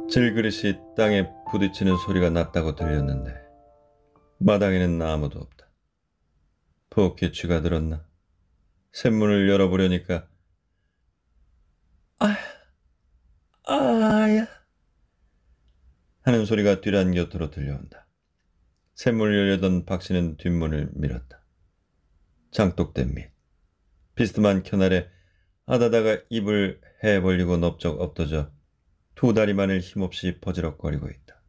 질그릇이 땅에 부딪히는 소리가 났다고 들렸는데 마당에는 아무도 없다. 푹히 쥐가 들었나? 샘문을 열어보려니까 아, 아야 하는 소리가 뒤란 곁으로 들려온다. 샘문을 열려던 박씨는 뒷문을 밀었다. 장독대 밑 비스듬한 켜날에 아다다가 입을 해 벌리고 넓적 엎어져 두 다리만을 힘없이 퍼지럭거리고 있다.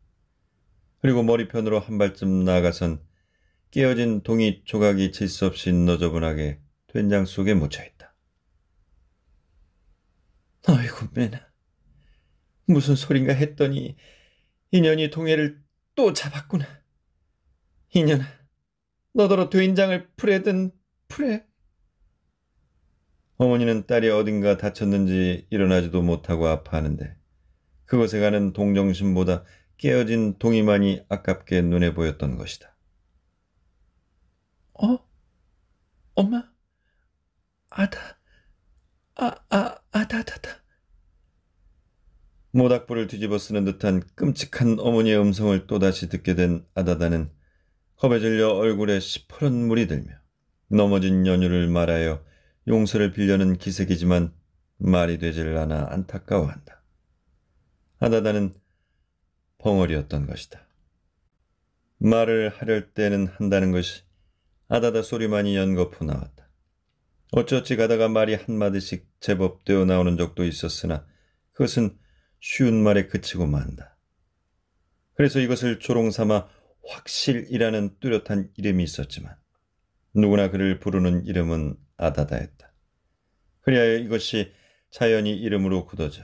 그리고 머리편으로 한 발쯤 나아가선 깨어진 동이 조각이 질수 없이 너저분하게 된장 속에 묻혀있다. 아이고 매나, 무슨 소린가 했더니 인연이 동해를 또 잡았구나. 인연아, 너더러 된장을 풀에든 풀에. 어머니는 딸이 어딘가 다쳤는지 일어나지도 못하고 아파하는데 그곳에 가는 동정심보다 깨어진 동이만이 아깝게 눈에 보였던 것이다. 엄마? 아다, 아다다다. 모닥불을 뒤집어 쓰는 듯한 끔찍한 어머니의 음성을 또다시 듣게 된 아다다는 겁에 질려 얼굴에 시퍼런 물이 들며 넘어진 연유를 말하여 용서를 빌려는 기색이지만 말이 되질 않아 안타까워한다. 아다다는 벙어리였던 것이다. 말을 하려 때는 한다는 것이 아다다 소리만이 연거푸 나왔다. 어찌어찌 가다가 말이 한마디씩 제법 되어 나오는 적도 있었으나 그것은 쉬운 말에 그치고 만다. 그래서 이것을 조롱삼아 확실이라는 뚜렷한 이름이 있었지만 누구나 그를 부르는 이름은 아다다였다. 그리하여 이것이 자연히 이름으로 굳어져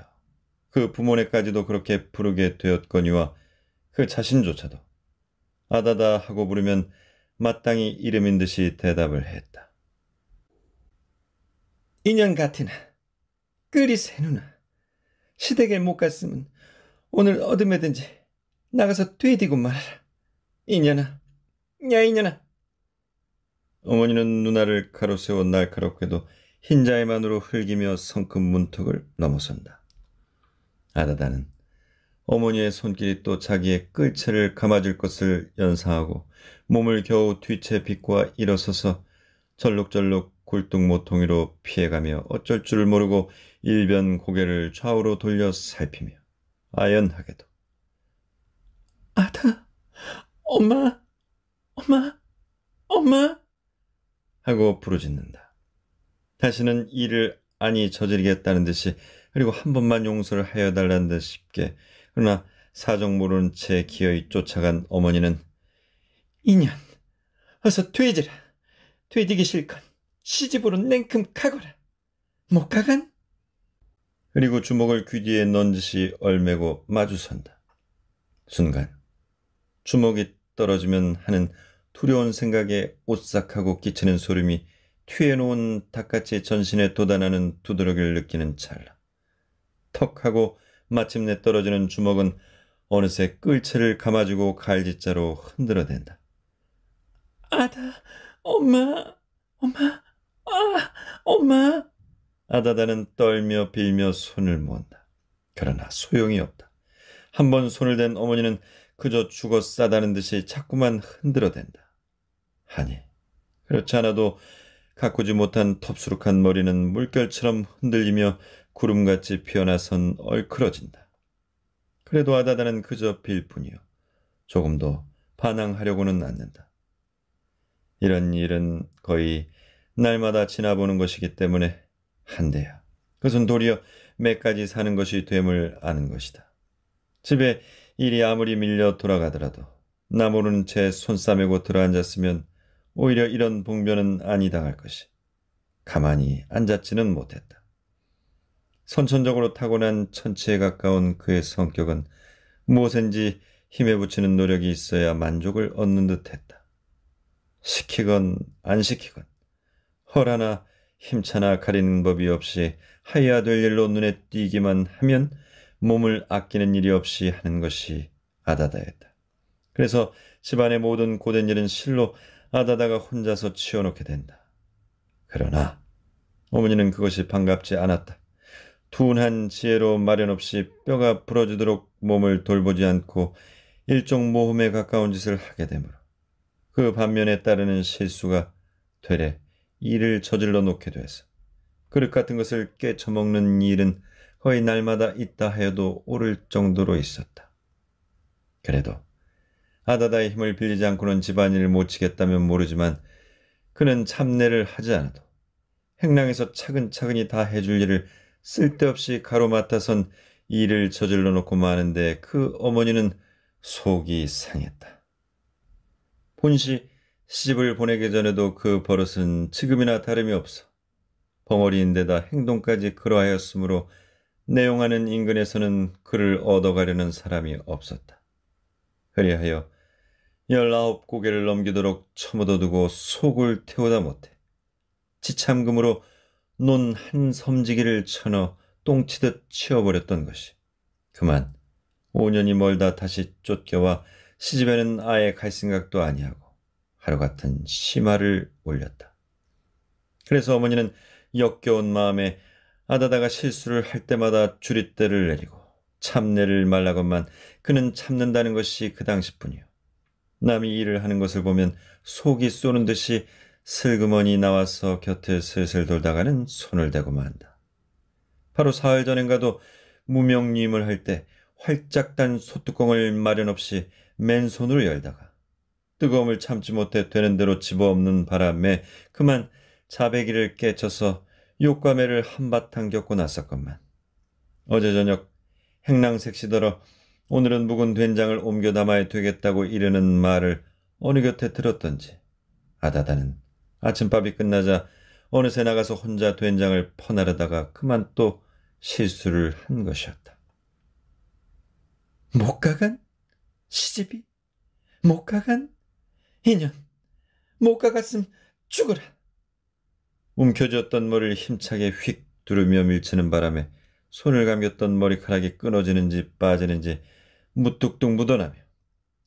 그 부모네까지도 그렇게 부르게 되었거니와 그 자신조차도 아다다 하고 부르면 마땅히 이름인 듯이 대답을 했다. 인연 같으나 끄리 새누나 시댁에 못 갔으면 오늘 어둠에든지 나가서 되디고 말아라. 인연아, 야 인연아. 어머니는 누나를 가로세워 날카롭게도 흰자에만으로 흘기며 성큼 문턱을 넘어선다. 아다다는 어머니의 손길이 또 자기의 끌채를 감아줄 것을 연상하고 몸을 겨우 뒤채 비꼬아 일어서서 절룩절룩 굴뚝모퉁이로 피해가며 어쩔 줄 모르고 일변 고개를 좌우로 돌려 살피며 아연하게도 아다, 엄마, 엄마, 엄마 하고 부르짖는다. 다시는 일을 아니 저지르겠다는 듯이 그리고 한 번만 용서를 하여 달라는 듯 싶게 그러나 사정 모르는 채 기어이 쫓아간 어머니는 인연, 어서 되지라. 되디기 싫건 시집으로 냉큼 가거라. 못 가간? 그리고 주먹을 귀 뒤에 넣은 듯이 얼매고 마주선다. 순간 주먹이 떨어지면 하는 두려운 생각에 오싹하고 끼치는 소름이 튀어놓은 닭같이 전신에 돋아나는 두드러기를 느끼는 찰나 턱하고 마침내 떨어지는 주먹은 어느새 끌채를 감아주고 갈짓자로 흔들어댄다. 아다, 엄마, 엄마, 엄마. 아다다는 떨며 빌며 손을 모은다. 그러나 소용이 없다. 한 번 손을 댄 어머니는 그저 죽어 싸다는 듯이 자꾸만 흔들어댄다. 아니, 그렇지 않아도 가꾸지 못한 텁수룩한 머리는 물결처럼 흔들리며 구름같이 피어나선 얼클어진다. 그래도 아다다는 그저 빌 뿐이요. 조금도 반항하려고는 않는다. 이런 일은 거의 날마다 지나보는 것이기 때문에 한데야. 그것은 도리어 매까지 사는 것이 됨을 아는 것이다. 집에 일이 아무리 밀려 돌아가더라도 나 모르는 채 손싸매고 들어앉았으면 오히려 이런 봉변은 아니 당할 것이. 가만히 앉았지는 못했다. 선천적으로 타고난 천치에 가까운 그의 성격은 무엇인지 힘에 붙이는 노력이 있어야 만족을 얻는 듯했다. 시키건 안 시키건 허라나 힘차나 가리는 법이 없이 하여야 될 일로 눈에 띄기만 하면 몸을 아끼는 일이 없이 하는 것이 아다다였다. 그래서 집안의 모든 고된 일은 실로 아다다가 혼자서 치워놓게 된다. 그러나 어머니는 그것이 반갑지 않았다. 둔한 지혜로 마련 없이 뼈가 부러지도록 몸을 돌보지 않고 일종 모험에 가까운 짓을 하게 되므로 그 반면에 따르는 실수가 되레 일을 저질러 놓게 돼서 그릇 같은 것을 깨쳐먹는 일은 거의 날마다 있다 하여도 옳을 정도로 있었다. 그래도 아다다의 힘을 빌리지 않고는 집안일을 못 치겠다면 모르지만 그는 참내를 하지 않아도 행랑에서 차근차근히 다 해줄 일을 쓸데없이 가로맡아선 일을 저질러 놓고 마는데 그 어머니는 속이 상했다. 본시 시집을 보내기 전에도 그 버릇은 지금이나 다름이 없어 벙어리인데다 행동까지 그러하였으므로 내용하는 인근에서는 그를 얻어가려는 사람이 없었다. 그리하여 19고개를 넘기도록 처묻어두고 속을 태우다 못해 지참금으로 논 한 섬지기를 쳐넣어 똥치듯 치워버렸던 것이 그만 5년이 멀다 다시 쫓겨와 시집에는 아예 갈 생각도 아니하고 하루 같은 심화를 올렸다. 그래서 어머니는 역겨운 마음에 아다다가 실수를 할 때마다 주릿대를 내리고 참내를 말라건만 그는 참는다는 것이 그 당시뿐이요. 남이 일을 하는 것을 보면 속이 쏘는 듯이 슬그머니 나와서 곁을 슬슬 돌다가는 손을 대고 만다. 바로 사흘 전엔가도 무명림을 할 때 활짝 단 소뚜껑을 마련 없이 맨손으로 열다가 뜨거움을 참지 못해 되는 대로 집어엎는 바람에 그만 자배기를 깨쳐서 욕과매를 한바탕 겪고 났었건만 어제 저녁 행랑색시더러 오늘은 묵은 된장을 옮겨 담아야 되겠다고 이르는 말을 어느 곁에 들었던지 아다다는 아침밥이 끝나자 어느새 나가서 혼자 된장을 퍼나르다가 그만 또 실수를 한 것이었다. 못 가간 시집이 못 가간 인연 못 가갔음 죽어라. 움켜쥐었던 머리를 힘차게 휙 두르며 밀치는 바람에 손을 감겼던 머리카락이 끊어지는지 빠지는지 무뚝뚝 묻어나며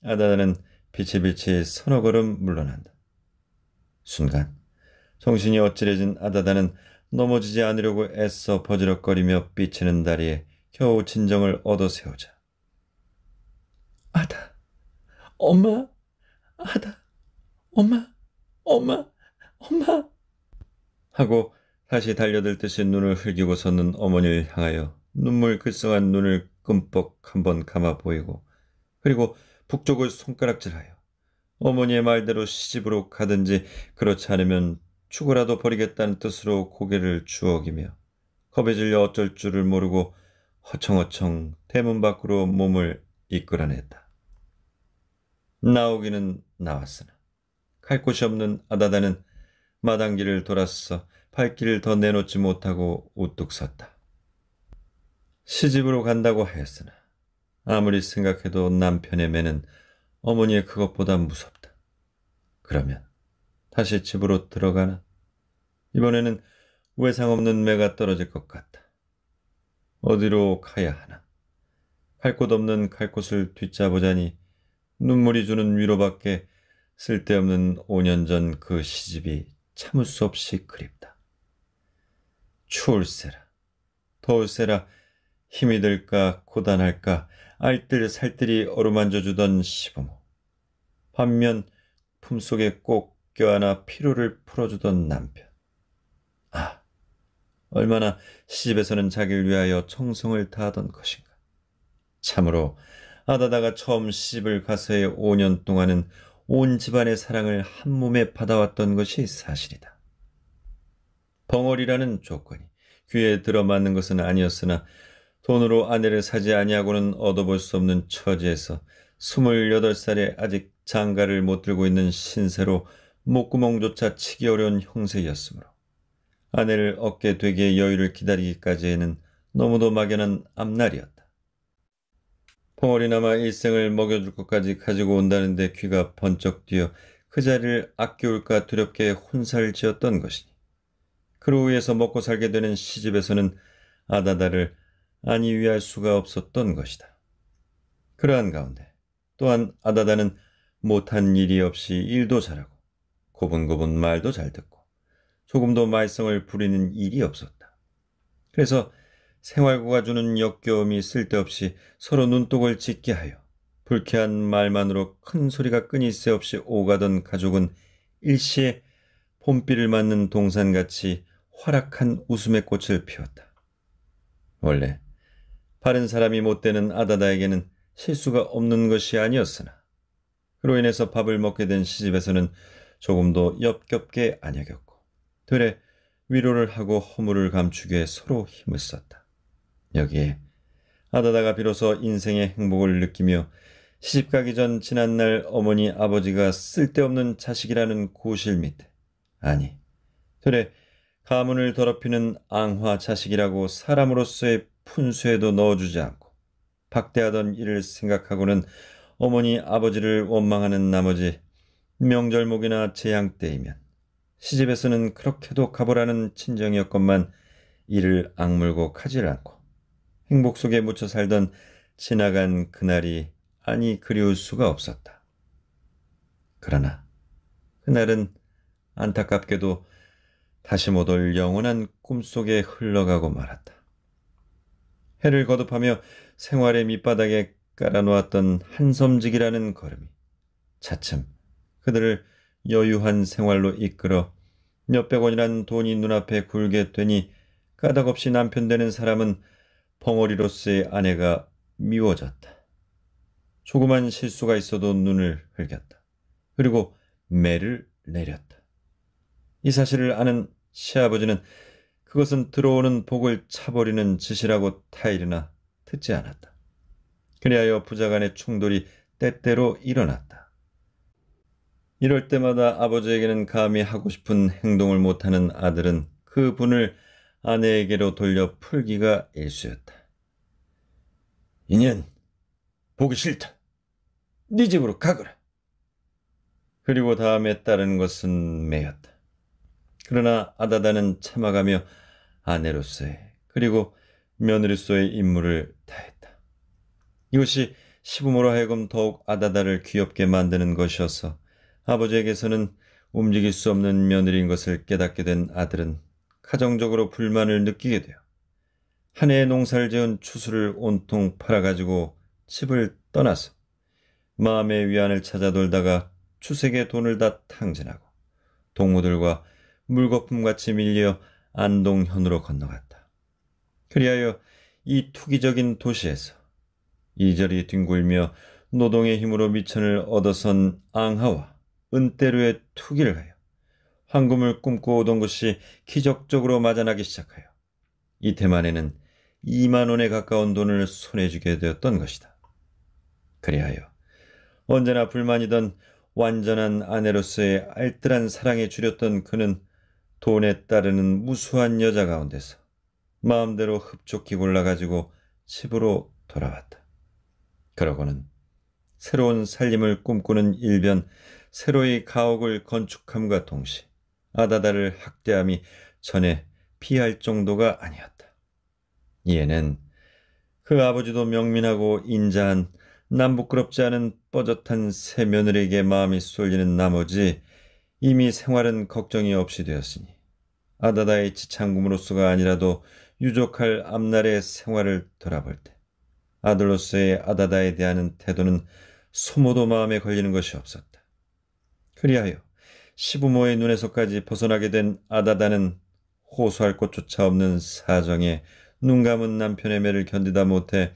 아다다는 비치비치 서너 걸음 물러난다. 순간 정신이 어찌해진 아다다는 넘어지지 않으려고 애써 버지럭거리며 삐치는 다리에 겨우 진정을 얻어 세우자 아다 엄마 아다 엄마 엄마 엄마 하고 다시 달려들듯이 눈을 흘기고 섰는 어머니를 향하여 눈물 글썽한 눈을 끔뻑 한번 감아 보이고 그리고 북쪽을 손가락질하여 어머니의 말대로 시집으로 가든지 그렇지 않으면 죽어라도 버리겠다는 뜻으로 고개를 주워기며 겁에 질려 어쩔 줄을 모르고 허청허청 대문 밖으로 몸을 이끌어냈다. 나오기는 나왔으나 갈 곳이 없는 아다다는 마당길을 돌아서 발길을 더 내놓지 못하고 우뚝 섰다. 시집으로 간다고 하였으나 아무리 생각해도 남편의 매는 어머니의 그것보다 무섭다. 그러면 다시 집으로 들어가나? 이번에는 외상 없는 매가 떨어질 것 같다. 어디로 가야 하나? 갈 곳 없는 갈 곳을 뒤짜보자니 눈물이 주는 위로밖에 쓸데없는 5년 전 그 시집이 참을 수 없이 그립다. 추울세라, 더울세라, 힘이 들까 고단할까 알뜰살뜰히 어루만져 주던 시부모. 반면 품속에 꼭 껴안아 피로를 풀어주던 남편. 아, 얼마나 시집에서는 자기를 위하여 정성을 다하던 것인가. 참으로 아다다가 처음 시집을 가서의 5년 동안은 온 집안의 사랑을 한 몸에 받아왔던 것이 사실이다. 벙어리라는 조건이 귀에 들어맞는 것은 아니었으나 돈으로 아내를 사지 아니하고는 얻어볼 수 없는 처지에서 28살에 아직 장가를 못 들고 있는 신세로 목구멍조차 치기 어려운 형세였으므로 아내를 얻게 되기에 여유를 기다리기까지에는 너무도 막연한 앞날이었다. 벙어리나마 일생을 먹여줄 것까지 가지고 온다는데 귀가 번쩍 뛰어 그 자리를 아껴올까 두렵게 혼사를 지었던 것이니 그로 위해서 먹고 살게 되는 시집에서는 아다다를 아니 위할 수가 없었던 것이다. 그러한 가운데 또한 아다다는 못한 일이 없이 일도 잘하고 고분고분 말도 잘 듣고 조금도 말썽을 부리는 일이 없었다. 그래서 생활고가 주는 역겨움이 쓸데없이 서로 눈독을 짓게 하여 불쾌한 말만으로 큰 소리가 끊이새 없이 오가던 가족은 일시에 봄비를 맞는 동산같이 활약한 웃음의 꽃을 피웠다. 원래 바른 사람이 못 되는 아다다에게는 실수가 없는 것이 아니었으나 그로 인해서 밥을 먹게 된 시집에서는 조금도 엽겹게 안 여겼고 되레 위로를 하고 허물을 감추기 위해 서로 힘을 썼다. 여기에 아다다가 비로소 인생의 행복을 느끼며 시집가기 전 지난날 어머니 아버지가 쓸데없는 자식이라는 고실 밑에 아니 되레 가문을 더럽히는 앙화 자식이라고 사람으로서의 푼수에도 넣어주지 않고 박대하던 일을 생각하고는 어머니 아버지를 원망하는 나머지 명절목이나 제양 때이면 시집에서는 그렇게도 가보라는 친정이었건만 이를 악물고 가지를 않고 행복 속에 묻혀 살던 지나간 그날이 아니 그리울 수가 없었다. 그러나 그날은 안타깝게도 다시 못 올 영원한 꿈속에 흘러가고 말았다. 해를 거듭하며 생활의 밑바닥에 깔아놓았던 한섬직이라는 걸음이 차츰 그들을 여유한 생활로 이끌어 몇백 원이란 돈이 눈앞에 굴게 되니 까닭없이 남편 되는 사람은 벙어리로서의 아내가 미워졌다. 조그만 실수가 있어도 눈을 흘겼다. 그리고 매를 내렸다. 이 사실을 아는 시아버지는 그것은 들어오는 복을 차버리는 짓이라고 타이르나 듣지 않았다. 그리하여 부자 간의 충돌이 때때로 일어났다. 이럴 때마다 아버지에게는 감히 하고 싶은 행동을 못하는 아들은 그 분을 아내에게로 돌려 풀기가 일쑤였다. 인연 보기 싫다. 네 집으로 가거라. 그리고 다음에 따르는 것은 매였다. 그러나 아다다는 참아가며 아내로서의 그리고 며느리로서의 임무를 다했다. 이것이 시부모로 하여금 더욱 아다다를 귀엽게 만드는 것이어서 아버지에게서는 움직일 수 없는 며느리인 것을 깨닫게 된 아들은 가정적으로 불만을 느끼게 되어 한 해의 농사를 지은 추수를 온통 팔아가지고 집을 떠나서 마음의 위안을 찾아 돌다가 추색의 돈을 다 탕진하고 동무들과 물거품같이 밀려 안동현으로 건너갔다. 그리하여 이 투기적인 도시에서 이저리 뒹굴며 노동의 힘으로 미천을 얻어선 앙하와 은대루의 투기를 하여 황금을 꿈꿔 오던 것이 기적적으로 맞아나기 시작하여 이태 만에는 2만 원에 가까운 돈을 손에 쥐게 되었던 것이다. 그리하여 언제나 불만이던 완전한 아내로서의 알뜰한 사랑에 줄였던 그는 돈에 따르는 무수한 여자 가운데서 마음대로 흡족히 골라가지고 집으로 돌아왔다. 그러고는 새로운 살림을 꿈꾸는 일변 새로이 가옥을 건축함과 동시에 아다다를 학대함이 전에 피할 정도가 아니었다. 이에는 그 아버지도 명민하고 인자한 남부끄럽지 않은 뻐젓한 새 며느리에게 마음이 쏠리는 나머지 이미 생활은 걱정이 없이 되었으니 아다다의 지창금으로서가 아니라도 유족할 앞날의 생활을 돌아볼 때 아들로서의 아다다에 대한 태도는 소모도 마음에 걸리는 것이 없었다. 그리하여 시부모의 눈에서까지 벗어나게 된 아다다는 호소할 곳조차 없는 사정에 눈 감은 남편의 매를 견디다 못해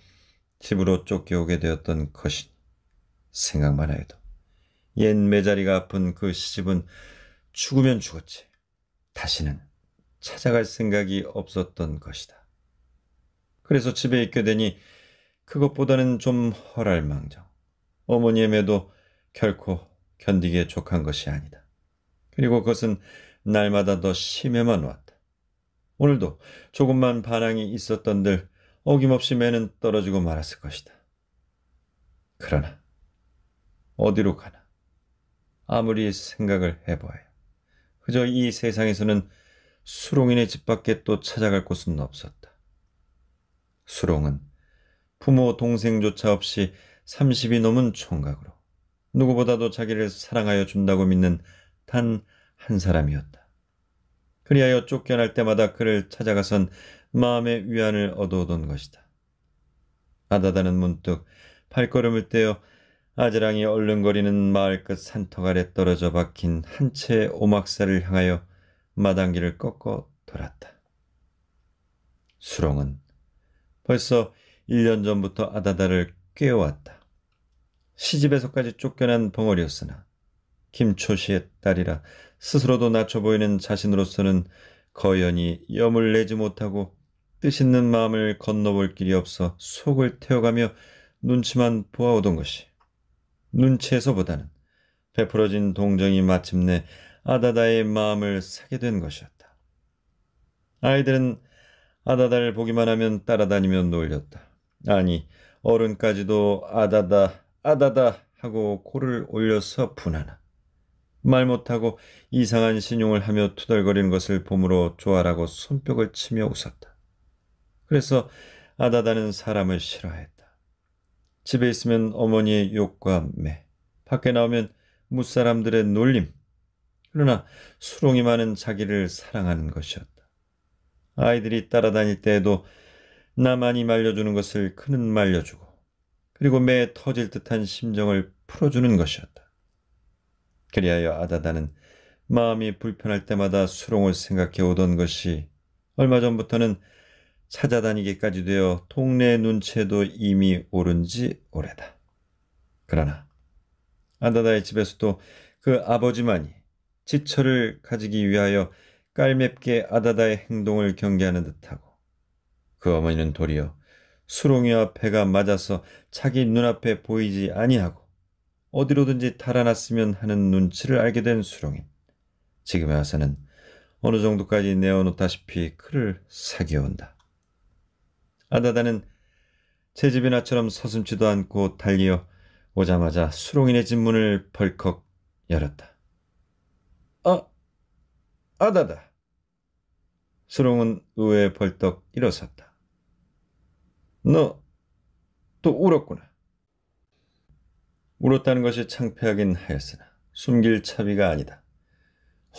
집으로 쫓겨오게 되었던 것이니 생각만 해도 옛 매자리가 아픈 그 시집은 죽으면 죽었지 다시는 찾아갈 생각이 없었던 것이다. 그래서 집에 있게 되니 그것보다는 좀 헐할망정 어머니의 매도 결코 견디기에 족한 것이 아니다. 그리고 그것은 날마다 더 심해만 왔다. 오늘도 조금만 반항이 있었던들 어김없이 매는 떨어지고 말았을 것이다. 그러나 어디로 가나 아무리 생각을 해보아야 그저 이 세상에서는 수롱이네 집 밖에 또 찾아갈 곳은 없었다. 수롱은 부모 동생조차 없이 30이 넘은 총각으로 누구보다도 자기를 사랑하여 준다고 믿는 단 한 사람이었다. 그리하여 쫓겨날 때마다 그를 찾아가선 마음의 위안을 얻어오던 것이다. 아다다는 문득 발걸음을 떼어 아지랑이 얼른거리는 마을 끝 산턱 아래 떨어져 박힌 한 채의 오막살을 향하여 마당길을 꺾어 돌았다. 수롱은 벌써 1년 전부터 아다다를 꾀어왔다. 시집에서까지 쫓겨난 벙어리였으나 김초시의 딸이라 스스로도 낮춰 보이는 자신으로서는 거연히 염을 내지 못하고 뜻있는 마음을 건너볼 길이 없어 속을 태워가며 눈치만 보아오던 것이 눈치에서보다는 베풀어진 동정이 마침내 아다다의 마음을 사게 된 것이었다. 아이들은 아다다를 보기만 하면 따라다니며 놀렸다. 아니, 어른까지도 아다다, 아다다 하고 코를 올려서 분하나. 말 못하고 이상한 신용을 하며 투덜거리는 것을 보므로 좋아라고 손뼉을 치며 웃었다. 그래서 아다다는 사람을 싫어했다. 집에 있으면 어머니의 욕과 매, 밖에 나오면 무사람들의 놀림, 그러나 수롱이 많은 자기를 사랑하는 것이었다. 아이들이 따라다닐 때에도 나만이 말려주는 것을 그는 말려주고 그리고 매 터질 듯한 심정을 풀어주는 것이었다. 그리하여 아다다는 마음이 불편할 때마다 수롱을 생각해 오던 것이 얼마 전부터는 찾아다니기까지 되어 동네 눈치에도 이미 오른 지 오래다. 그러나 아다다의 집에서도 그 아버지만이 지처를 가지기 위하여 깔맵게 아다다의 행동을 경계하는 듯하고 그 어머니는 도리어 수롱이와 배가 맞아서 자기 눈앞에 보이지 아니하고 어디로든지 달아났으면 하는 눈치를 알게 된 수롱인 지금에 와서는 어느 정도까지 내어놓다시피 그를 사귀어온다. 아다다는 제 집이나처럼 서슴지도 않고 달리어 오자마자 수롱이네 집 문을 벌컥 열었다. 아다다. 수롱은 의외에 벌떡 일어섰다. 너 또 울었구나. 울었다는 것이 창피하긴 하였으나 숨길 차비가 아니다.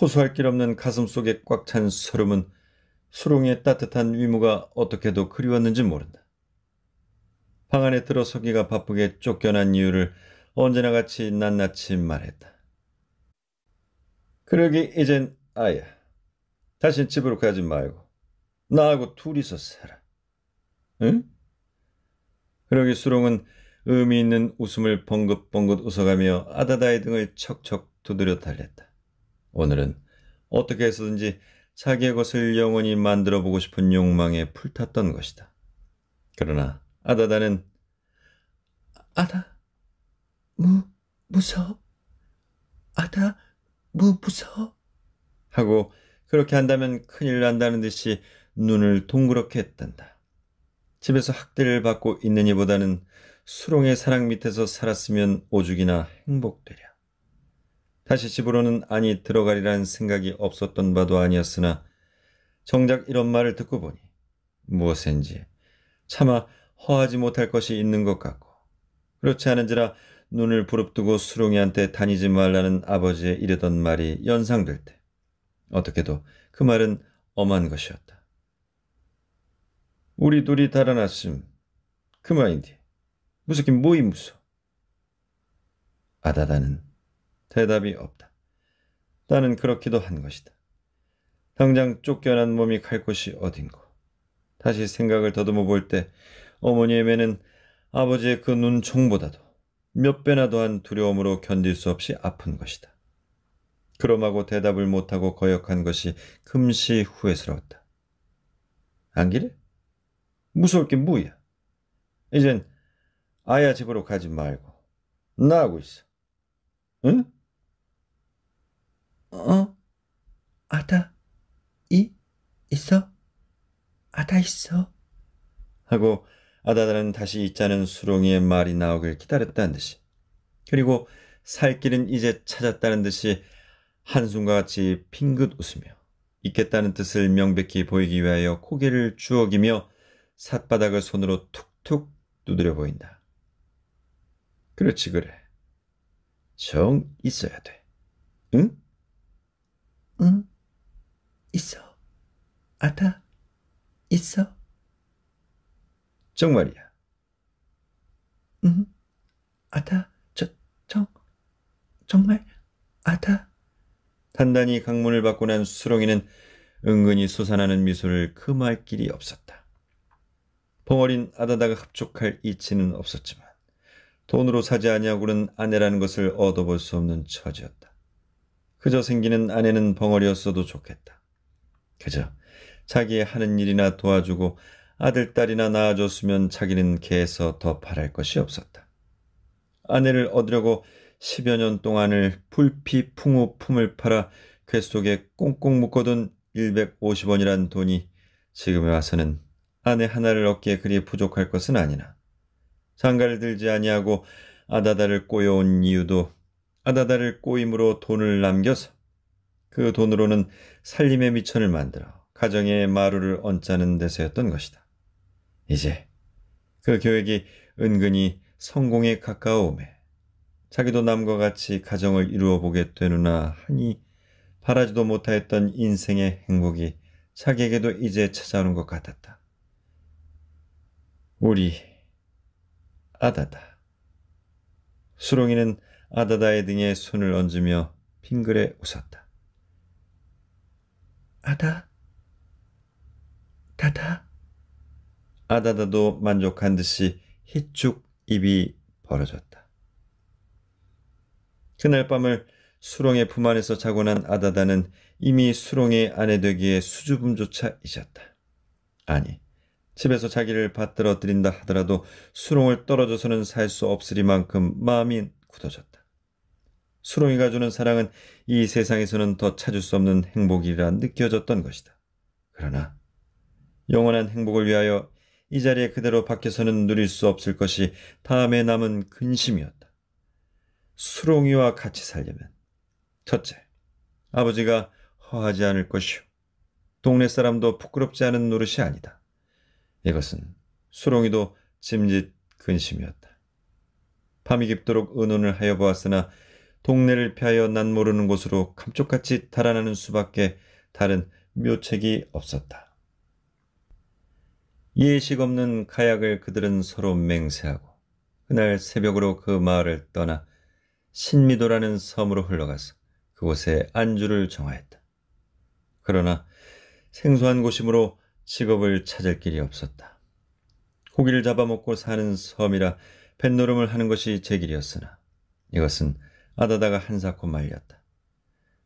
호소할 길 없는 가슴 속에 꽉 찬 설움은 수롱이의 따뜻한 위무가 어떻게도 그리웠는지 모른다. 방 안에 들어서기가 바쁘게 쫓겨난 이유를 언제나 같이 낱낱이 말했다. 그러기 이젠 아야, 다신 집으로 가지 말고 나하고 둘이서 살아. 응? 그러기 수롱은 의미 있는 웃음을 벙긋벙긋 웃어가며 아다다의 등을 척척 두드려 달랬다. 오늘은 어떻게 해서든지 자기의 것을 영원히 만들어 보고 싶은 욕망에 불탔던 것이다. 그러나 아다다는 아다, 무서워. 아다, 무서워. 하고 그렇게 한다면 큰일 난다는 듯이 눈을 동그랗게 했단다. 집에서 학대를 받고 있느니보다는 수롱의 사랑 밑에서 살았으면 오죽이나 행복되랴. 다시 집으로는 아니 들어가리라는 생각이 없었던 바도 아니었으나 정작 이런 말을 듣고 보니 무엇인지 차마 허하지 못할 것이 있는 것 같고 그렇지 않은지라 눈을 부릅뜨고 수롱이한테 다니지 말라는 아버지의 이르던 말이 연상될 때 어떻게도 그 말은 엄한 것이었다. 우리 둘이 달아났음 그만인데 무섭긴 뭐이 무서. 아다다는 대답이 없다. 나는 그렇기도 한 것이다. 당장 쫓겨난 몸이 갈 곳이 어딘고. 다시 생각을 더듬어 볼 때 어머니의 매는 아버지의 그 눈총보다도 몇 배나 더한 두려움으로 견딜 수 없이 아픈 것이다. 그럼하고 대답을 못하고 거역한 것이 금시 후회스러웠다. 안 그래? 무서울 게 뭐야? 이젠 아야 집으로 가지 말고 나하고 있어. 응? 아다 있어? 아다 있어? 하고 아다다는 다시 있자는 수롱이의 말이 나오길 기다렸다는 듯이 그리고 살 길은 이제 찾았다는 듯이 한숨과 같이 핑긋 웃으며 있겠다는 뜻을 명백히 보이기 위하여 고개를 주워기며 삿바닥을 손으로 툭툭 두드려 보인다. 그렇지 그래. 정 있어야 돼. 응? 응, 있어. 아다, 있어? 정말이야. 응, 아다, 정말, 아다. 단단히 강문을 받고 난 수롱이는 은근히 솟아나는 미소를 금할 길이 없었다. 벙어린 아다다가 흡족할 이치는 없었지만 돈으로 사지 아니하고는 아내라는 것을 얻어볼 수 없는 처지였다. 그저 생기는 아내는 벙어리였어도 좋겠다. 그저 자기의 하는 일이나 도와주고 아들, 딸이나 낳아줬으면 자기는 개에서 더 바랄 것이 없었다. 아내를 얻으려고 10여 년 동안을 불피풍우 품을 팔아 궤 속에 꽁꽁 묶어둔 150원이란 돈이 지금에 와서는 아내 하나를 얻기에 그리 부족할 것은 아니나 장가를 들지 아니하고 아다다를 꼬여온 이유도 아다다를 꼬임으로 돈을 남겨서 그 돈으로는 살림의 미천을 만들어 가정의 마루를 얹자는 데서였던 것이다. 이제 그 계획이 은근히 성공에 가까워오매 자기도 남과 같이 가정을 이루어 보게 되느나 하니 바라지도 못하였던 인생의 행복이 자기에게도 이제 찾아오는 것 같았다. 우리 아다다. 수롱이는 아다다의 등에 손을 얹으며 빙그레 웃었다. 아다, 다다. 아다다도 만족한 듯이 희쭉 입이 벌어졌다. 그날 밤을 수롱의 품 안에서 자고 난 아다다는 이미 수롱의 아내 되기에 수줍음조차 잊었다. 아니, 집에서 자기를 받들어 들인다 하더라도 수롱을 떨어져서는 살 수 없으리만큼 마음이 굳어졌다. 수롱이가 주는 사랑은 이 세상에서는 더 찾을 수 없는 행복이라 느껴졌던 것이다. 그러나 영원한 행복을 위하여 이 자리에 그대로 밖에서는 누릴 수 없을 것이 다음에 남은 근심이었다. 수롱이와 같이 살려면 첫째, 아버지가 허하지 않을 것이오. 동네 사람도 부끄럽지 않은 노릇이 아니다. 이것은 수롱이도 짐짓 근심이었다. 밤이 깊도록 의논을 하여 보았으나 동네를 피하여 난 모르는 곳으로 감쪽같이 달아나는 수밖에 다른 묘책이 없었다. 예식 없는 가약을 그들은 서로 맹세하고 그날 새벽으로 그 마을을 떠나 신미도라는 섬으로 흘러가서 그곳에 안주를 정하였다. 그러나 생소한 곳이므로 직업을 찾을 길이 없었다. 고기를 잡아먹고 사는 섬이라 뱃노름을 하는 것이 제 길이었으나 이것은 아다다가 한사코 말렸다.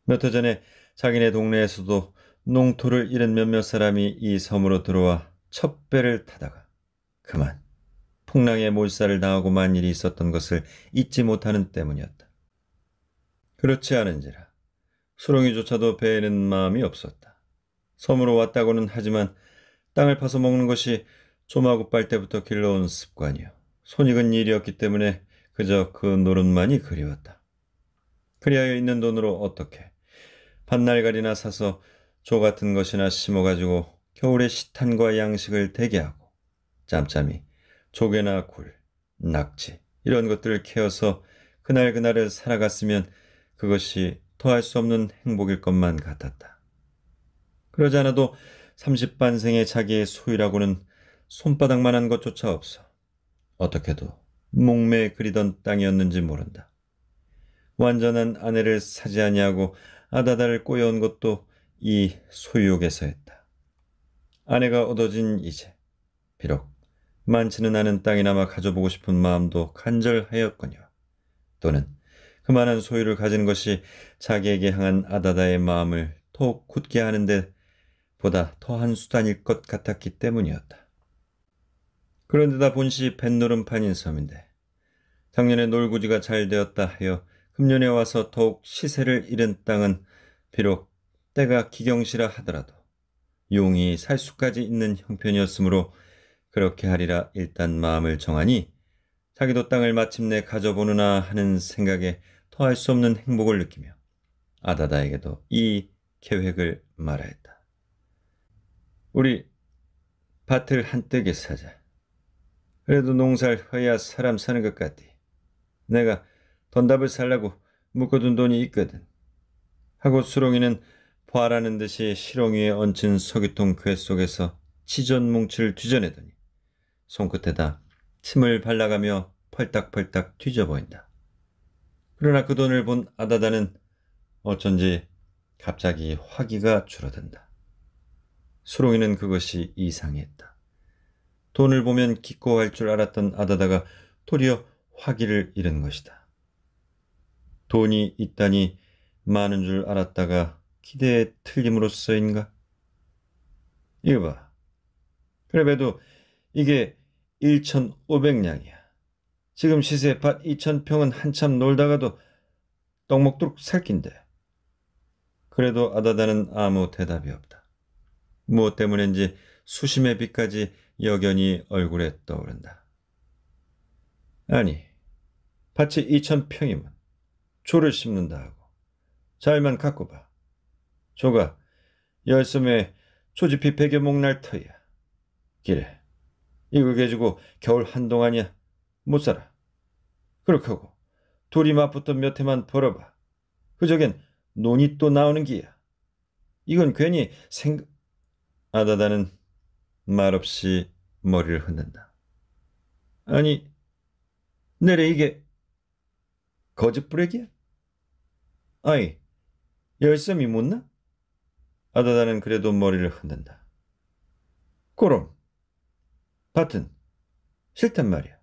몇 해 전에 자기네 동네에서도 농토를 잃은 몇몇 사람이 이 섬으로 들어와 첫 배를 타다가 그만 풍랑에 몰살을 당하고 만 일이 있었던 것을 잊지 못하는 때문이었다. 그렇지 않은지라 수롱이조차도 배에는 마음이 없었다. 섬으로 왔다고는 하지만 땅을 파서 먹는 것이 조마굿발 때부터 길러온 습관이요. 손익은 일이었기 때문에 그저 그 노릇만이 그리웠다. 그리하여 있는 돈으로 어떻게 밭날갈이나 사서 조 같은 것이나 심어가지고 겨울에 식탄과 양식을 대게 하고 짬짬이 조개나 굴, 낙지 이런 것들을 캐어서 그날그날을 살아갔으면 그것이 더할 수 없는 행복일 것만 같았다. 그러지 않아도 30반생의 자기의 소유라고는 손바닥만한 것조차 없어 어떻게도 목매에 그리던 땅이었는지 모른다. 완전한 아내를 사지 아니하고 아다다를 꼬여온 것도 이 소유욕에서였다. 아내가 얻어진 이제 비록 많지는 않은 땅이나마 가져보고 싶은 마음도 간절하였거니와 또는 그만한 소유를 가지는 것이 자기에게 향한 아다다의 마음을 더욱 굳게 하는데 보다 더한 수단일 것 같았기 때문이었다. 그런데다 본시 뱃노름판인 섬인데 작년에 놀구지가 잘 되었다 하여 금년에 와서 더욱 시세를 잃은 땅은 비록 때가 기경시라 하더라도 용이 살 수까지 있는 형편이었으므로 그렇게 하리라 일단 마음을 정하니 자기도 땅을 마침내 가져보느나 하는 생각에 더할 수 없는 행복을 느끼며 아다다에게도 이 계획을 말하였다. 우리 밭을 한떼게 사자. 그래도 농사를 해야 사람 사는 것 같디. 내가 돈답을 살라고 묶어둔 돈이 있거든. 하고 수롱이는 화라는 듯이 실ong 위에 얹힌 석유통 궤 속에서 지전 뭉치를 뒤져내더니 손끝에다 침을 발라가며 펄딱펄딱 뒤져 보인다. 그러나 그 돈을 본 아다다는 어쩐지 갑자기 화기가 줄어든다. 수롱이는 그것이 이상했다. 돈을 보면 기꺼워할 줄 알았던 아다다가 도리어 화기를 잃은 것이다. 돈이 있다니 많은 줄 알았다가 기대에 틀림으로써인가? 이거 봐. 그래도 이게 1,500냥이야. 지금 시세 밭 2,000평은 한참 놀다가도 떡 먹도록 살낀데. 그래도 아다다는 아무 대답이 없다. 무엇 때문인지 수심의 빛까지 여견이 얼굴에 떠오른다. 아니, 밭이 2,000평이면 조를 심는다 하고 잘만 갖고 봐. 조가 열섬에 초집이 100여 목날 터야. 기래. 이거 가지고 겨울 한동안이야 못 살아. 그렇게 하고 둘이 맞붙던 몇 해만 벌어봐. 그저겐 논이 또 나오는 기야. 이건 괜히 아다다는 말없이 머리를 흔든다. 아니, 내래 이게 거짓부레기야? 아이, 열섬이 못나? 아다다는 그래도 머리를 흔든다. 그럼 밭은 싫단 말이야.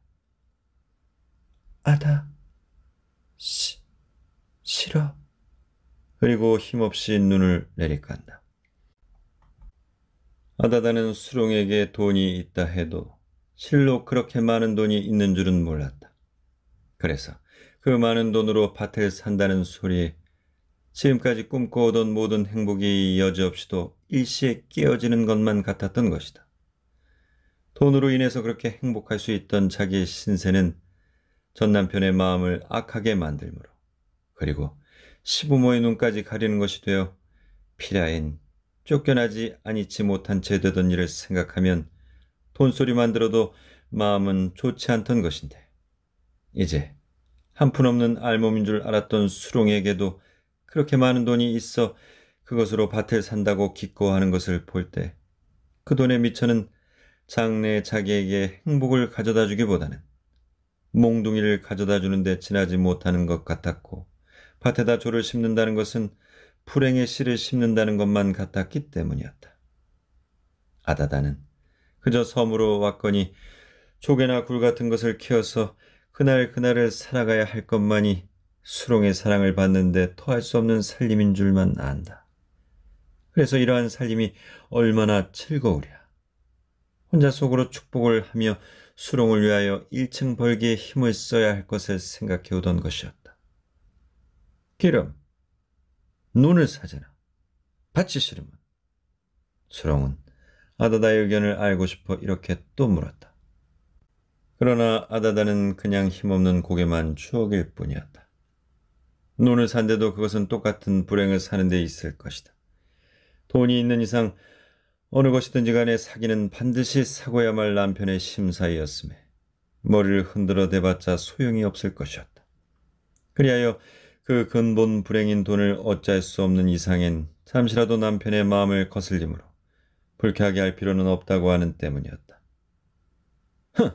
아다, 싫어. 그리고 힘없이 눈을 내리깐다. 아다다는 수롱에게 돈이 있다 해도 실로 그렇게 많은 돈이 있는 줄은 몰랐다. 그래서 그 많은 돈으로 밭을 산다는 소리에 지금까지 꿈꿔오던 모든 행복이 여지없이도 일시에 깨어지는 것만 같았던 것이다. 돈으로 인해서 그렇게 행복할 수 있던 자기의 신세는 전 남편의 마음을 악하게 만들므로, 그리고 시부모의 눈까지 가리는 것이 되어 피라인 쫓겨나지 아니치 못한 채 되던 일을 생각하면 돈소리만 들어도 마음은 좋지 않던 것인데, 이제 한푼없는 알몸인 줄 알았던 수롱에게도 그렇게 많은 돈이 있어 그것으로 밭을 산다고 기꺼워하는 것을 볼 때 그 돈의 미천은 장래 자기에게 행복을 가져다 주기보다는 몽둥이를 가져다 주는데 지나지 못하는 것 같았고, 밭에다 조를 심는다는 것은 불행의 씨를 심는다는 것만 같았기 때문이었다. 아다다는 그저 섬으로 왔거니 조개나 굴 같은 것을 키워서 그날을 살아가야 할 것만이 수롱의 사랑을 받는데 토할 수 없는 살림인 줄만 안다. 그래서 이러한 살림이 얼마나 즐거우랴. 혼자 속으로 축복을 하며 수롱을 위하여 1층 벌기에 힘을 써야 할 것을 생각해 오던 것이었다. 기름, 눈을 사잖아. 밭이 싫으면. 수롱은 아다다의 의견을 알고 싶어 이렇게 또 물었다. 그러나 아다다는 그냥 힘없는 고개만 추억일 뿐이었다. 눈을 산데도 그것은 똑같은 불행을 사는 데 있을 것이다. 돈이 있는 이상 어느 것이든지 간에 사기는 반드시 사고야 말 남편의 심사이었음에 머리를 흔들어 대봤자 소용이 없을 것이었다. 그리하여 그 근본 불행인 돈을 어찌할 수 없는 이상엔 잠시라도 남편의 마음을 거슬림으로 불쾌하게 할 필요는 없다고 하는 때문이었다. 흥!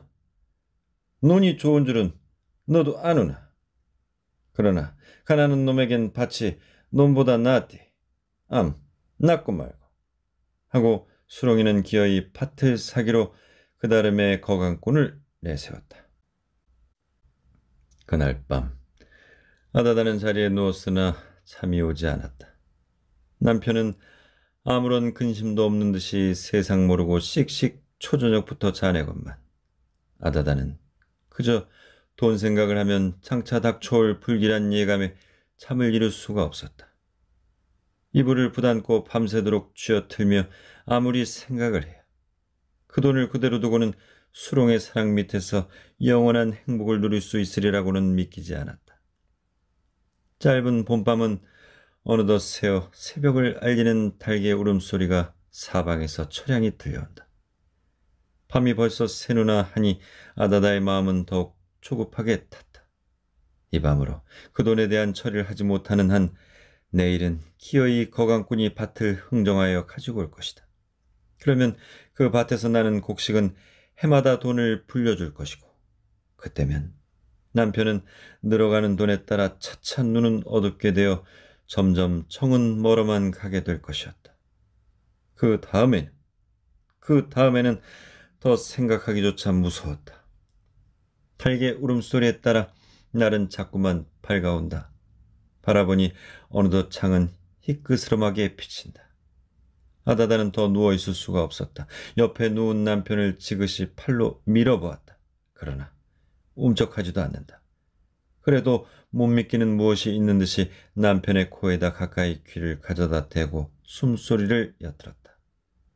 논이 좋은 줄은 너도 아누나. 그러나 가난한 놈에겐 밭이 논보다 낫디. 낫고 말고. 하고 수롱이는 기어이 밭을 사기로 그다름에 거강꾼을 내세웠다. 그날 밤 아다다는 자리에 누웠으나 잠이 오지 않았다. 남편은 아무런 근심도 없는 듯이 세상 모르고 씩씩 초저녁부터 자네건만 아다다는 그저 돈 생각을 하면 장차 닥쳐올 불길한 예감에 잠을 이룰 수가 없었다. 이불을 부단고 밤새도록 쥐어틀며 아무리 생각을 해야 그 돈을 그대로 두고는 수롱의 사랑 밑에서 영원한 행복을 누릴 수 있으리라고는 믿기지 않았다. 짧은 봄밤은 어느덧 새어 새벽을 알리는 닭의 울음소리가 사방에서 처량히 들려온다. 밤이 벌써 새누나 하니 아다다의 마음은 더욱 조급하게 탔다. 이 밤으로 그 돈에 대한 처리를 하지 못하는 한 내일은 기어이 거강꾼이 밭을 흥정하여 가지고 올 것이다. 그러면 그 밭에서 나는 곡식은 해마다 돈을 불려줄 것이고, 그때면 남편은 늘어가는 돈에 따라 차차 눈은 어둡게 되어 점점 청은 멀어만 가게 될 것이었다. 그 다음에는 더 생각하기조차 무서웠다. 달개 울음소리에 따라 날은 자꾸만 밝아온다. 바라보니 어느덧 창은 희끗스름하게 비친다. 아다다는 더 누워있을 수가 없었다. 옆에 누운 남편을 지그시 팔로 밀어보았다. 그러나 움쩍하지도 않는다. 그래도 못 믿기는 무엇이 있는 듯이 남편의 코에다 가까이 귀를 가져다 대고 숨소리를 엿들었다.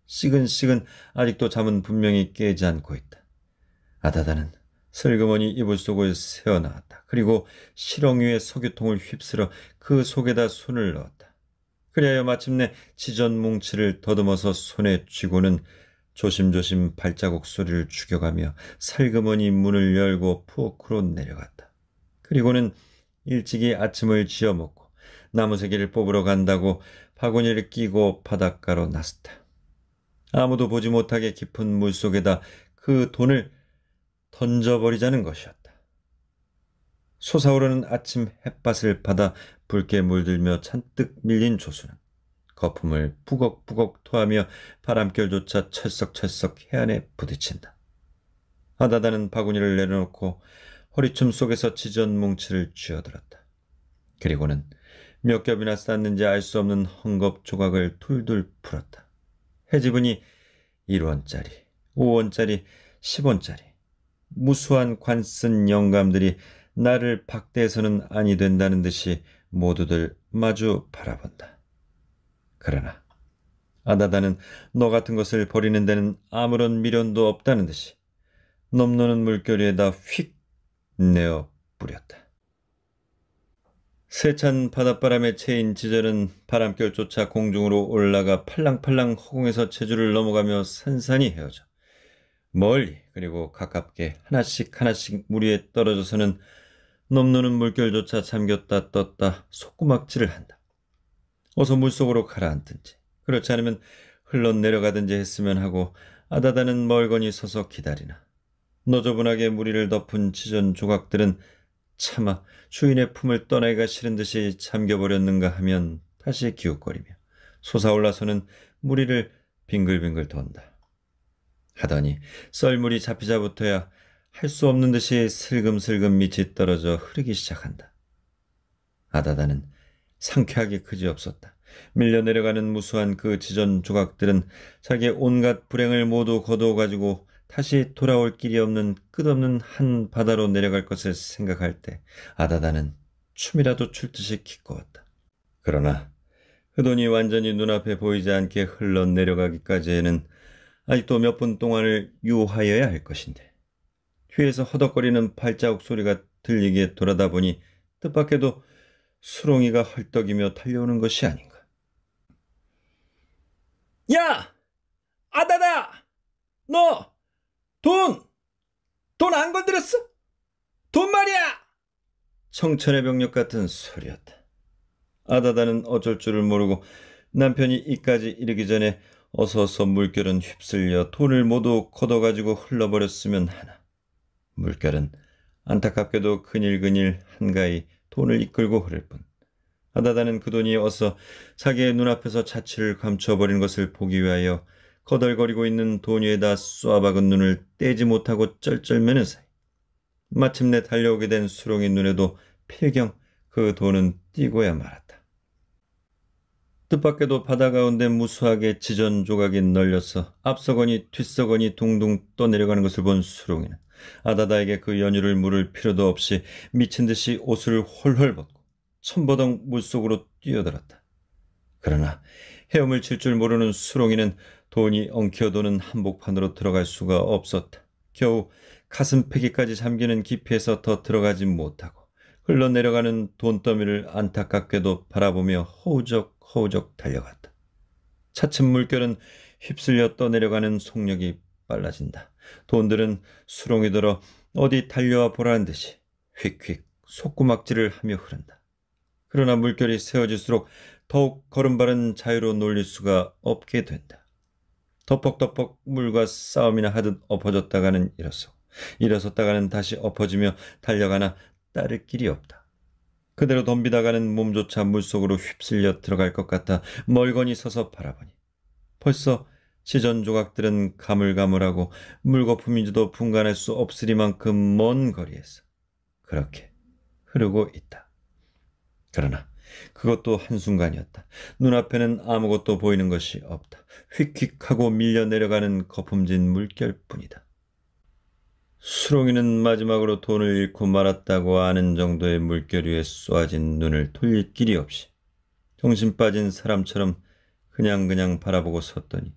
시근시근 아직도 잠은 분명히 깨지 않고 있다. 아다다는 슬그머니 이불 속을 새어나왔다. 그리고 실엉 위에 석유통을 휩쓸어 그 속에다 손을 넣었다. 그리하여 마침내 지전 뭉치를 더듬어서 손에 쥐고는 조심조심 발자국 소리를 죽여가며 살그머니 문을 열고 푸어크로 내려갔다. 그리고는 일찍이 아침을 지어 먹고 나무새기를 뽑으러 간다고 바구니를 끼고 바닷가로 나섰다. 아무도 보지 못하게 깊은 물속에다 그 돈을 던져버리자는 것이었다. 솟아오르는 아침 햇밭을 받아 붉게 물들며 잔뜩 밀린 조수는 거품을 부걱부걱 토하며 바람결조차 철썩철썩 해안에 부딪힌다. 아다다는 바구니를 내려놓고 허리춤 속에서 지전 뭉치를 쥐어들었다. 그리고는 몇 겹이나 쌌는지 알 수 없는 헝겊 조각을 둘둘 풀었다. 해지분이 1원짜리, 5원짜리, 10원짜리 무수한 관쓴 영감들이 나를 박대해서는 아니 된다는 듯이 모두들 마주 바라본다. 그러나 아다다는 너 같은 것을 버리는 데는 아무런 미련도 없다는 듯이 넘노는 물결에다 휙 내어 뿌렸다. 세찬 바닷바람에 채인 지절은 바람결조차 공중으로 올라가 팔랑팔랑 허공에서 제주를 넘어가며 산산이 헤어져 멀리 그리고 가깝게 하나씩 하나씩 물 위에 떨어져서는 넘노는 물결조차 잠겼다 떴다 속구막질을 한다. 어서 물속으로 가라앉든지 그렇지 않으면 흘러내려가든지 했으면 하고 아다다는 멀거니 서서 기다리나 너저분하게 무리를 덮은 지전 조각들은 차마 주인의 품을 떠나기가 싫은 듯이 잠겨버렸는가 하면 다시 기웃거리며 솟아올라서는 무리를 빙글빙글 돈다. 하더니 썰물이 잡히자부터야 할 수 없는 듯이 슬금슬금 밑이 떨어져 흐르기 시작한다. 아다다는 상쾌하게 그지없었다. 밀려 내려가는 무수한 그 지전 조각들은 자기의 온갖 불행을 모두 거두어 가지고 다시 돌아올 길이 없는 끝없는 한 바다로 내려갈 것을 생각할 때 아다다는 춤이라도 출 듯이 기꺼웠다. 그러나 그 돈이 완전히 눈앞에 보이지 않게 흘러내려가기까지에는 아직도 몇 분 동안을 유하여야 할 것인데 뒤에서 허덕거리는 발자국 소리가 들리게 돌아다 보니 뜻밖에도 수롱이가 헐떡이며 달려오는 것이 아닌가. 야! 아다다! 너! 돈 안 건드렸어? 돈 말이야! 청천의 병력 같은 소리였다. 아다다는 어쩔 줄을 모르고 남편이 이까지 이르기 전에 어서서 물결은 휩쓸려 돈을 모두 걷어가지고 흘러버렸으면 하나. 물결은 안타깝게도 그닐그닐 한가히 돈을 이끌고 흐를 뿐 아다다는 그 돈이 어서 자기의 눈앞에서 자취를 감춰버린 것을 보기 위하여 거덜거리고 있는 돈 위에다 쏘아박은 눈을 떼지 못하고 쩔쩔매는 사이 마침내 달려오게 된 수롱이 눈에도 필경 그 돈은 띄고야 말았다. 뜻밖에도 바다 가운데 무수하게 지전 조각이 널려서 앞서거니 뒤서거니 둥둥 떠내려가는 것을 본 수롱이는 아다다에게 그 연유를 물을 필요도 없이 미친 듯이 옷을 홀홀 벗고 천버덩 물속으로 뛰어들었다. 그러나 헤엄을 칠 줄 모르는 수롱이는 돈이 엉켜도는 한복판으로 들어갈 수가 없었다. 겨우 가슴패기까지 잠기는 깊이에서 더 들어가지 못하고 흘러내려가는 돈더미를 안타깝게도 바라보며 허우적허우적 달려갔다. 차츰 물결은 휩쓸려 떠내려가는 속력이 빨라진다. 돈들은 수롱이들어 어디 달려와 보라는 듯이 휙휙 속구막질을 하며 흐른다. 그러나 물결이 세워질수록 더욱 걸음발은 자유로 놀릴 수가 없게 된다. 덮벅덮벅 물과 싸움이나 하듯 엎어졌다가는 일어섰다가는 다시 엎어지며 달려가나 따를 길이 없다. 그대로 덤비다가는 몸조차 물속으로 휩쓸려 들어갈 것 같아 멀거니 서서 바라보니 벌써 시전 조각들은 가물가물하고 물거품인지도 분간할 수 없으리만큼 먼 거리에서 그렇게 흐르고 있다. 그러나 그것도 한순간이었다. 눈앞에는 아무것도 보이는 것이 없다. 휙휙하고 밀려 내려가는 거품진 물결뿐이다. 수롱이는 마지막으로 돈을 잃고 말았다고 아는 정도의 물결 위에 쏘아진 눈을 돌릴 길이 없이 정신 빠진 사람처럼 그냥 바라보고 섰더니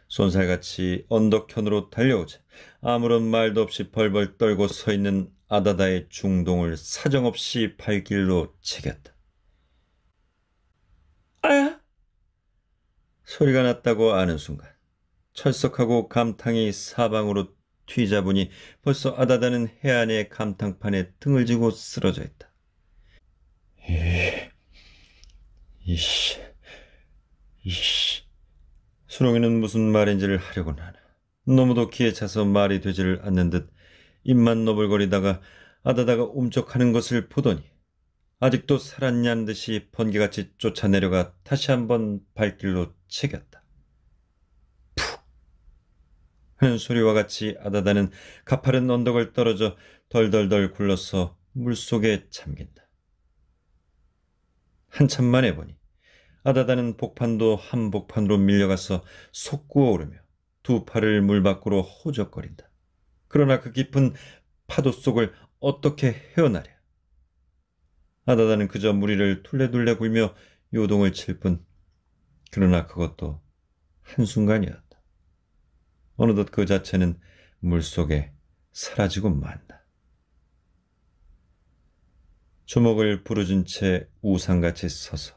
쏜살같이 언덕편으로 달려오자 아무런 말도 없이 벌벌 떨고 서 있는 아다다의 중동을 사정없이 발길로 채겼다. 아야! 소리가 났다고 아는 순간 철썩하고 감탕이 사방으로 튀자보니 벌써 아다다는 해안의 감탕판에 등을 지고 쓰러져 있다. 이씨. 수롱이는 무슨 말인지를 하려곤 하나 너무도 기에 차서 말이 되지를 않는 듯 입만 너불거리다가 아다다가 움쩍하는 것을 보더니 아직도 살았냐는 듯이 번개같이 쫓아내려가 다시 한번 발길로 채겼다. 푹 하는 소리와 같이 아다다는 가파른 언덕을 떨어져 덜덜덜 굴러서 물속에 잠긴다. 한참 만에 보니 아다다는 복판도 한 복판으로 밀려가서 솟구어 오르며 두 팔을 물 밖으로 호적거린다. 그러나 그 깊은 파도 속을 어떻게 헤어나랴. 아다다는 그저 무리를 툴레둘레 굴며 요동을 칠 뿐. 그러나 그것도 한순간이었다. 어느덧 그 자체는 물속에 사라지고 만다. 주먹을 부르진 채 우상같이 서서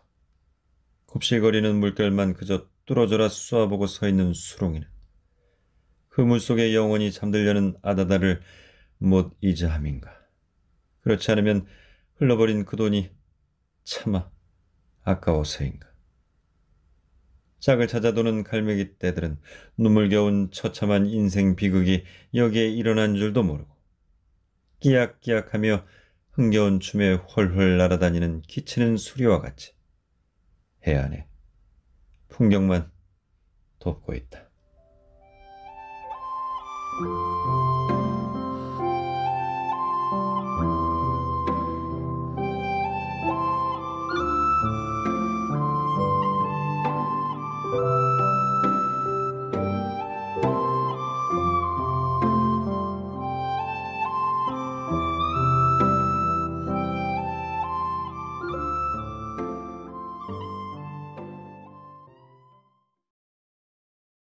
곱실거리는 물결만 그저 뚫어져라 쏘아보고 서 있는 수롱이는 그 물속에 영원히 잠들려는 아다다를 못 잊으함인가. 그렇지 않으면 흘러버린 그 돈이 차마 아까워서인가. 짝을 찾아 도는 갈매기 떼들은 눈물겨운 처참한 인생 비극이 여기에 일어난 줄도 모르고 끼약끼약하며 흥겨운 춤에 훨훨 날아다니는 기치는 수리와 같이 해안에 풍경만 덮고 있다.